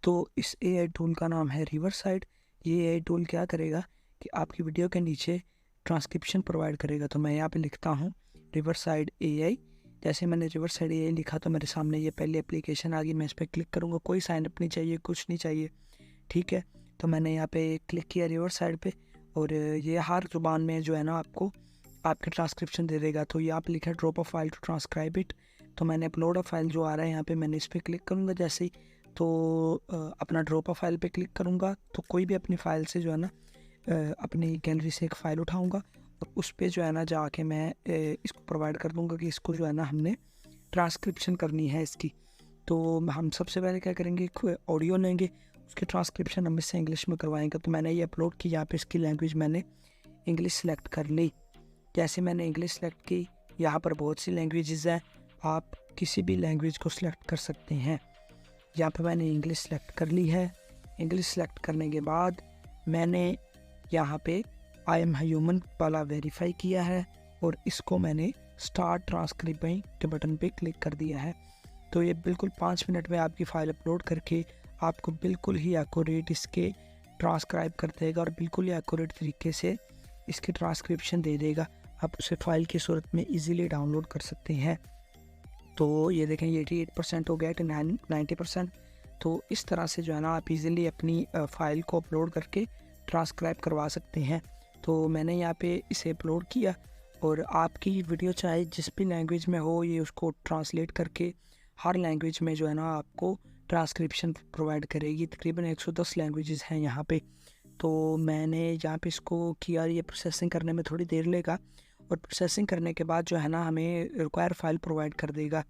तो इस AI tool का नाम है रिवरसाइड। ये एआई टूल क्या करेगा कि आपकी वीडियो के नीचे ट्रांसक्रिप्शन प्रोवाइड करेगा। तो मैं यहाँ पे लिखता हूँ रिवरसाइड एआई। जैसे मैंने रिवरसाइड एआई लिखा तो मेरे सामने ये पहली एप्लीकेशन आ गई। मैं इस पर क्लिक करूँगा, कोई साइन अप नहीं चाहिए, कुछ नहीं चाहिए, ठीक है। तो मैंने यहाँ पे क्लिक किया रिवरसाइड पे, और ये हर ज़ुबान में जो है ना आपको आपके ट्रांसक्रिप्शन दे देगा। तो यहाँ पे लिखा है drop a file to transcribe it. तो मैंने अपलोड अ फाइल जो आ रहा है यहाँ पे, मैंने इस पर क्लिक करूँगा जैसे ही, तो अपना ड्रॉप अ फाइल पे क्लिक करूँगा तो कोई भी अपनी फ़ाइल से जो है ना अपनी गैलरी से एक फ़ाइल उठाऊँगा और उस पर जो है ना जाके मैं इसको प्रोवाइड कर दूँगा कि इसको जो है ना हमने ट्रांसक्रिप्शन करनी है इसकी। तो हम सबसे पहले क्या करेंगे, ऑडियो लेंगे, उसकी ट्रांसक्रिप्शन हम इससे इंग्लिश में करवाएंगे। तो मैंने ये अपलोड की, यहाँ पे इसकी लैंग्वेज मैंने इंग्लिश सेलेक्ट कर ली। जैसे मैंने इंग्लिश सेलेक्ट की, यहाँ पर बहुत सी लैंग्वेजेस हैं, आप किसी भी लैंग्वेज को सिलेक्ट कर सकते हैं। यहाँ पे मैंने इंग्लिश सेलेक्ट कर ली है। इंग्लिश सेलेक्ट करने के बाद मैंने यहाँ पे आई एम ह्यूमन वाला वेरीफाई किया है और इसको मैंने स्टार्ट ट्रांसक्रिबिंग के बटन पे क्लिक कर दिया है। तो ये बिल्कुल 5 मिनट में आपकी फ़ाइल अपलोड करके आपको बिल्कुल ही एक्यूरेट इसके ट्रांसक्राइब कर देगा और बिल्कुल ही एक्यूरेट तरीके से इसकी ट्रांसक्रिप्शन दे देगा। आप उसे फ़ाइल की सूरत में इजीली डाउनलोड कर सकते हैं। तो ये देखें, ये 88% हो गया, 90%। तो इस तरह से जो है ना आप इजीली अपनी फ़ाइल को अपलोड करके ट्रांसक्राइब करवा सकते हैं। तो मैंने यहाँ पे इसे अपलोड किया और आपकी वीडियो चाहे जिस भी लैंग्वेज में हो, ये उसको ट्रांसलेट करके हर लैंग्वेज में जो है ना आपको ट्रांसक्रिप्शन प्रोवाइड करेगी। तकरीबन 110 लैंग्वेजेस हैं यहाँ पे। तो मैंने यहाँ पे इसको किया, ये प्रोसेसिंग करने में थोड़ी देर लेगा और प्रोसेसिंग करने के बाद जो है ना हमें रिक्वायर फाइल प्रोवाइड कर देगा।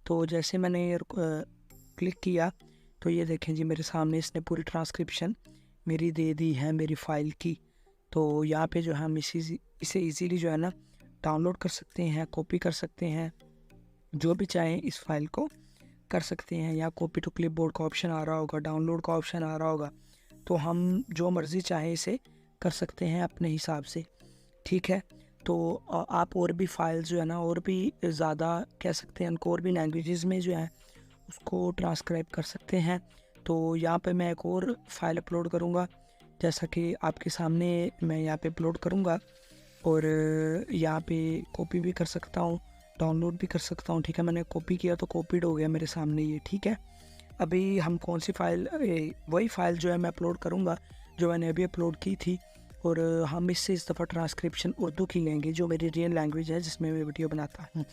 तो जैसे मैंने क्लिक किया तो ये देखें जी, मेरे सामने इसने पूरी ट्रांसक्रिप्शन मेरी दे दी है मेरी फ़ाइल की। तो यहाँ पे जो है हम इसे इजीली जो है ना डाउनलोड कर सकते हैं, कॉपी कर सकते हैं, जो भी चाहें इस फाइल को कर सकते हैं। या कॉपी टू क्लिपबोर्ड का ऑप्शन आ रहा होगा, डाउनलोड का ऑप्शन आ रहा होगा, तो हम जो मर्ज़ी चाहें इसे कर सकते हैं अपने हिसाब से, ठीक है। तो आप और भी फाइल जो है ना और भी ज़्यादा कह सकते हैं, उनको और भी लैंग्वेजेस में जो है उसको ट्रांसक्राइब कर सकते हैं। तो यहाँ पे मैं एक और फाइल अपलोड करूँगा, जैसा कि आपके सामने मैं यहाँ पे अपलोड करूँगा और यहाँ पे कॉपी भी कर सकता हूँ, डाउनलोड भी कर सकता हूँ, ठीक है। मैंने कॉपी किया तो कॉपीड हो गया मेरे सामने ये, ठीक है। अभी हम कौन सी फ़ाइल, वही फ़ाइल जो है मैं अपलोड करूँगा जो मैंने अभी अपलोड की थी, और हम इससे इस दफ़ा ट्रांसक्रिप्शन उर्दू की लेंगे जो मेरी रियल लैंग्वेज है जिसमें मैं वीडियो बनाता हूँ।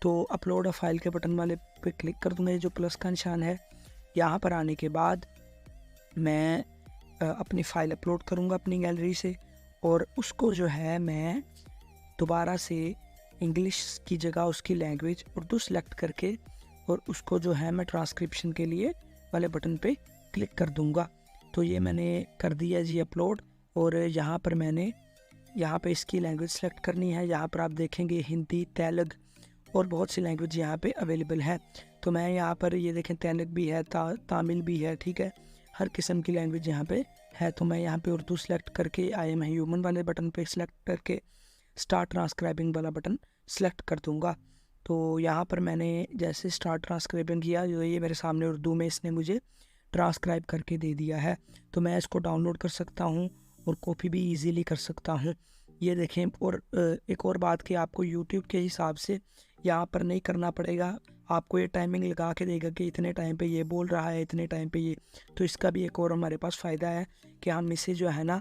तो अपलोड अ फाइल के बटन वाले पे क्लिक कर दूँगा, जो प्लस का निशान है। यहाँ पर आने के बाद मैं अपनी फ़ाइल अपलोड करूँगा अपनी गैलरी से, और उसको जो है मैं दोबारा से इंग्लिश की जगह उसकी लैंग्वेज उर्दू सेलेक्ट करके और उसको जो है मैं ट्रांसक्रिप्शन के लिए वाले बटन पे क्लिक कर दूँगा। तो ये मैंने कर दिया जी अपलोड, और यहाँ पर मैंने यहाँ पे इसकी लैंग्वेज सेलेक्ट करनी है। यहाँ पर आप देखेंगे हिंदी, तेलुगु और बहुत सी लैंग्वेज यहाँ पे अवेलेबल है। तो मैं यहाँ पर ये देखें तेलुगु भी है, तमिल भी है, ठीक है, हर किस्म की लैंग्वेज यहाँ पे है। तो मैं यहाँ पे उर्दू सेलेक्ट करके आई एम ह्यूमन वाले बटन पे सेलेक्ट करके स्टार्ट ट्रांसक्राइबिंग वाला बटन सेलेक्ट कर दूँगा। तो यहाँ पर मैंने जैसे स्टार्ट ट्रांसक्राइबिंग किया, जो ये मेरे सामने उर्दू में इसने मुझे ट्रांसक्राइब करके दे दिया है। तो मैं इसको डाउनलोड कर सकता हूँ और कॉपी भी इजीली कर सकता हूँ। ये देखें, और एक और बात कि आपको यूट्यूब के हिसाब से यहाँ पर नहीं करना पड़ेगा, आपको ये टाइमिंग लगा के देगा कि इतने टाइम पे ये बोल रहा है, इतने टाइम पे ये। तो इसका भी एक और हमारे पास फ़ायदा है कि हम इसे जो है ना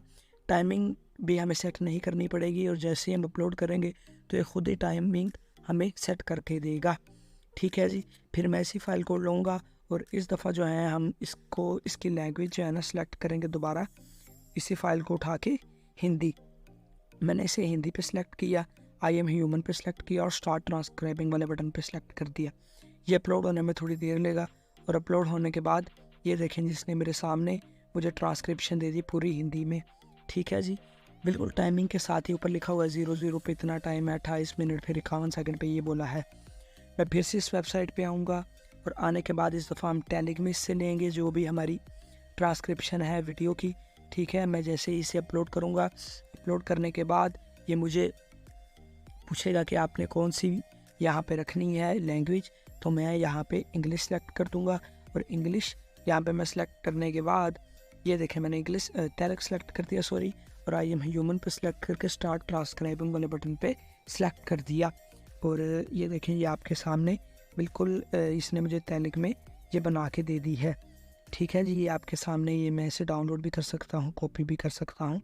टाइमिंग भी हमें सेट नहीं करनी पड़ेगी, और जैसे ही हम अपलोड करेंगे तो ये खुद ही टाइमिंग हमें सेट करके देगा, ठीक है जी। फिर मैं इसी फाइल को लूँगा और इस दफ़ा जो है हम इसको, इसकी लैंग्वेज जो है ना सेलेक्ट करेंगे दोबारा, इसी फाइल को उठा के हिंदी, मैंने इसे हिंदी पे सिलेक्ट किया, आई एम ह्यूमन पे सिलेक्ट किया और स्टार्ट ट्रांसक्राइबिंग वाले बटन पे सिलेक्ट कर दिया। ये अपलोड होने में थोड़ी देर लेगा, और अपलोड होने के बाद ये देखें जिसने मेरे सामने मुझे ट्रांसक्रिप्शन दे दी पूरी हिंदी में, ठीक है जी। बिल्कुल टाइमिंग के साथ ही ऊपर लिखा हुआ है 00 पे इतना टाइम है, 28 मिनट फिर 51 सेकंड पे ये बोला है। मैं फिर से इस वेबसाइट पे आऊँगा और आने के बाद इस दफ़ा हम टेलीग्राम से लेंगे जो भी हमारी ट्रांसक्रिप्शन है वीडियो की, ठीक है। मैं जैसे ही इसे अपलोड करूँगा, अपलोड करने के बाद ये मुझे पूछेगा कि आपने कौन सी यहाँ पे रखनी है लैंग्वेज। तो मैं यहाँ पे इंग्लिश सेलेक्ट कर दूँगा और इंग्लिश यहाँ पे मैं सेलेक्ट करने के बाद ये देखें मैंने इंग्लिश टैलेक्स सेलेक्ट कर दिया सॉरी, और आई एम ह्यूमन पे सेलेक्ट करके स्टार्ट ट्रांसक्राइबिंग वाले बटन पे सेलेक्ट कर दिया। और ये देखें ये आपके सामने बिल्कुल इसने मुझे टैलिक में ये बना के दे दी है। ठीक है जी, ये आपके सामने, ये मैं इसे डाउनलोड भी कर सकता हूँ, कॉपी भी कर सकता हूँ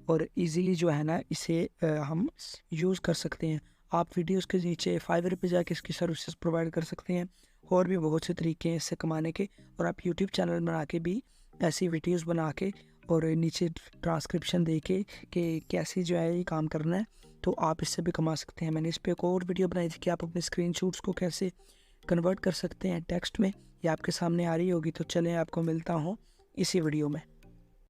और इजीली जो है ना इसे हम यूज़ कर सकते हैं। आप वीडियोस के नीचे फाइवर पे जाके इसकी सर्विसेज प्रोवाइड कर सकते हैं। और भी बहुत से तरीके हैं इससे कमाने के, और आप यूट्यूब चैनल बना के भी ऐसी वीडियोस बना के और नीचे ट्रांसक्रिप्शन दे के कि कैसे जो है ये काम करना है, तो आप इससे भी कमा सकते हैं। मैंने इस पर एक और वीडियो बनाई थी कि आप अपने स्क्रीनशॉट्स को कैसे कन्वर्ट कर सकते हैं टेक्स्ट में, ये आपके सामने आ रही होगी। तो चलें आपको मिलता हूँ इसी वीडियो में।